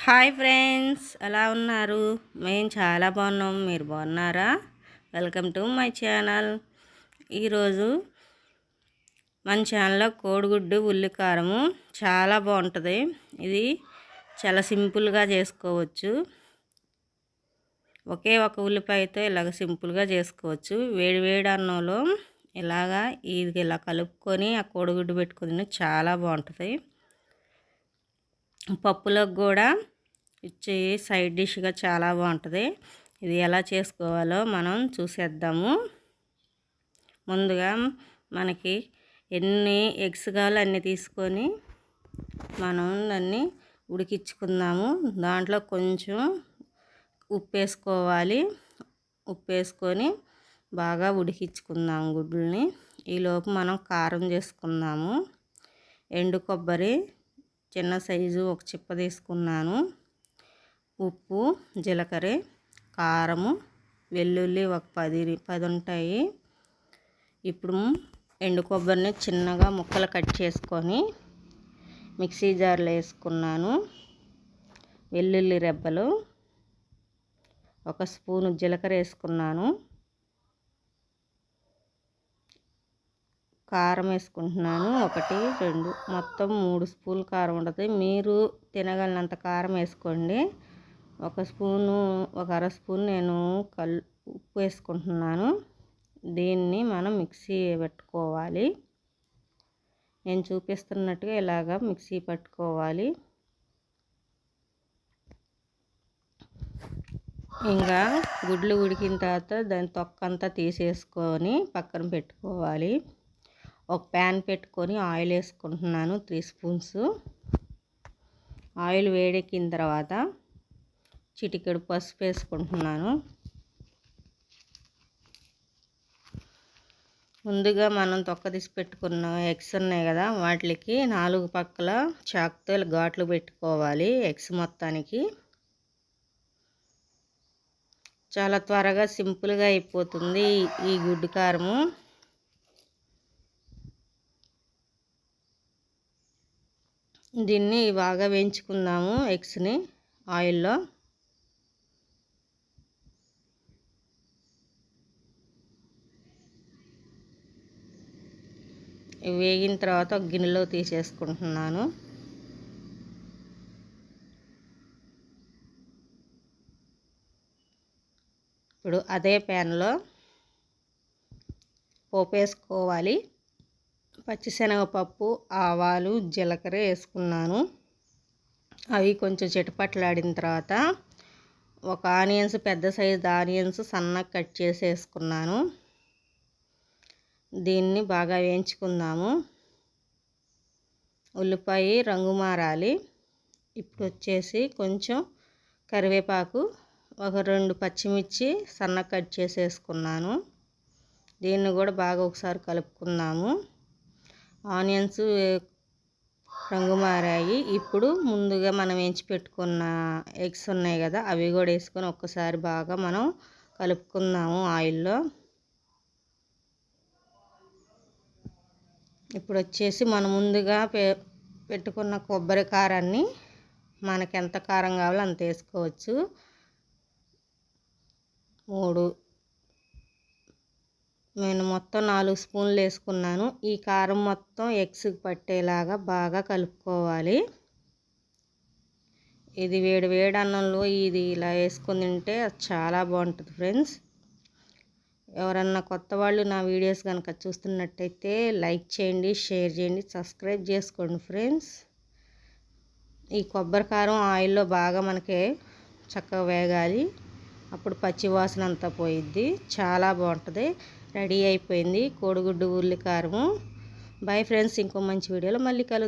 Hi friends, ఎలా ఉన్నారు? మేము చాలా బాగున్నాం. మీరు బాగున్నారా? Welcome to my channel. ఈరోజు మన ఛానల్లో కోడిగుడ్డు ఉల్లి కారము చాలా బాగుంటుంది. ఇది చాలా సింపుల్గా చేసుకోవచ్చు. ఒకే ఒక ఉల్లిపాయతో ఇలాగ సింపుల్గా చేసుకోవచ్చు. వేడి వేడి అన్నంలో ఇది ఇలా కలుపుకొని ఆ కోడిగుడ్డు పెట్టుకుని చాలా బాగుంటుంది. పప్పులకు కూడా ఇచ్చే సైడ్ డిష్గా చాలా బాగుంటుంది. ఇది ఎలా చేసుకోవాలో మనం చూసేద్దాము. ముందుగా మనకి ఎన్ని ఎగ్స్ కావాలో అన్నీ తీసుకొని మనం దాన్ని ఉడికించుకుందాము. దాంట్లో కొంచెం ఉప్పు వేసుకోవాలి. ఉప్పు వేసుకొని బాగా ఉడికించుకుందాము గుడ్లని. ఈలోపు మనం కారం చేసుకుందాము. ఎండు కొబ్బరి చిన్న సైజు ఒక చిప్ప తీసుకున్నాను. ఉప్పు, జీలకర్ర, కారము, వెల్లుల్లి ఒక 10 ఉంటాయి. ఇప్పుడు ఎండు కొబ్బరిని చిన్నగా ముక్కలు కట్ చేసుకొని మిక్సీ జార్లో వేసుకున్నాను. వెల్లుల్లి రెబ్బలు, ఒక స్పూను జీలకర్ర వేసుకున్నాను. కారం వేసుకుంటున్నాను. 1, 2 మొత్తం 3 స్పూన్లు కారం ఉంటుంది. మీరు తినగలిగినంత కారం వేసుకోండి. ఒక అర స్పూన్ నేను ఉప్పు వేసుకుంటున్నాను. దీన్ని మనం మిక్సీ పెట్టుకోవాలి. నేను చూపిస్తున్నట్టుగా ఇలాగా మిక్సీ పట్టుకోవాలి. ఇంకా గుడ్లు ఉడికిన తర్వాత దాని తొక్కంతా తీసేసుకొని పక్కన పెట్టుకోవాలి. ఒక ప్యాన్ పెట్టుకొని ఆయిల్ వేసుకుంటున్నాను. 3 స్పూన్స్. ఆయిల్ వేడెక్కిన తర్వాత చిటికెడు పసుపు వేసుకుంటున్నాను. ముందుగా మనం తొక్క తీసి పెట్టుకున్న ఎగ్స్ ఉన్నాయి కదా, వాటికి 4 పక్కల చాకుతో ఘాట్లు పెట్టుకోవాలి. ఎగ్స్ మొత్తానికి చాలా త్వరగా సింపుల్గా అయిపోతుంది ఈ గుడ్డు కారము. దీన్ని బాగా వేయించుకుందాము. ఎగ్స్ని ఆయిల్లో వేగిన తర్వాత ఒక గిన్నెలో తీసేసుకుంటున్నాను. ఇప్పుడు అదే ప్యాన్లో పోపు వేసుకోవాలి. పచ్చిశనగపప్పు, ఆవాలు, జీలకర్ర వేసుకున్నాను. అవి కొంచెం చిటపట్లాడిన తర్వాత ఒక ఆనియన్స్, పెద్ద సైజు ఆనియన్స్ సన్నగా కట్ చేసి వేసుకున్నాను. దీన్ని బాగా వేయించుకుందాము. ఉల్లిపాయ రంగు మారాలి. ఇప్పుడు వచ్చేసి కొంచెం కరివేపాకు, ఒక 2 పచ్చిమిర్చి సన్నగా కట్ చేసి వేసుకున్నాను. దీన్ని కూడా బాగా ఒకసారి కలుపుకుందాము. ఆనియన్స్ రంగు మారాయి. ఇప్పుడు ముందుగా మనం వేయించి పెట్టుకున్న ఎగ్స్ ఉన్నాయి కదా, అవి కూడా వేసుకొని ఒక్కసారి బాగా మనం కలుపుకుందాము ఆయిల్లో. ఇప్పుడు వచ్చేసి మనం ముందుగా పెట్టుకున్న కొబ్బరి కారాన్ని మనకి ఎంత కారం కావాలో అంత వేసుకోవచ్చు. 3 నేను మొత్తం 4 స్పూన్లు వేసుకున్నాను. ఈ కారం మొత్తం ఎగ్స్కి పట్టేలాగా బాగా కలుపుకోవాలి. ఇది వేడి వేడి అన్నంలో ఇది ఇలా వేసుకొని తింటే చాలా బాగుంటుంది ఫ్రెండ్స్. ఎవరన్నా కొత్త వాళ్ళు నా వీడియోస్ కనుక చూస్తున్నట్టయితే లైక్ చేయండి, షేర్ చేయండి, సబ్స్క్రైబ్ చేసుకోండి ఫ్రెండ్స్. ఈ కొబ్బరి కారం ఆయిల్లో బాగా మనకి చక్కగా వేగాలి. అప్పుడు పచ్చి వాసన అంతా పోయిద్ది. చాలా బాగుంటుంది. రెడీ అయిపోయింది కోడిగుడ్డు ఉల్లి కారము. బై ఫ్రెండ్స్, ఇంకో మంచి వీడియోలో మళ్ళీ కలుద్దాం.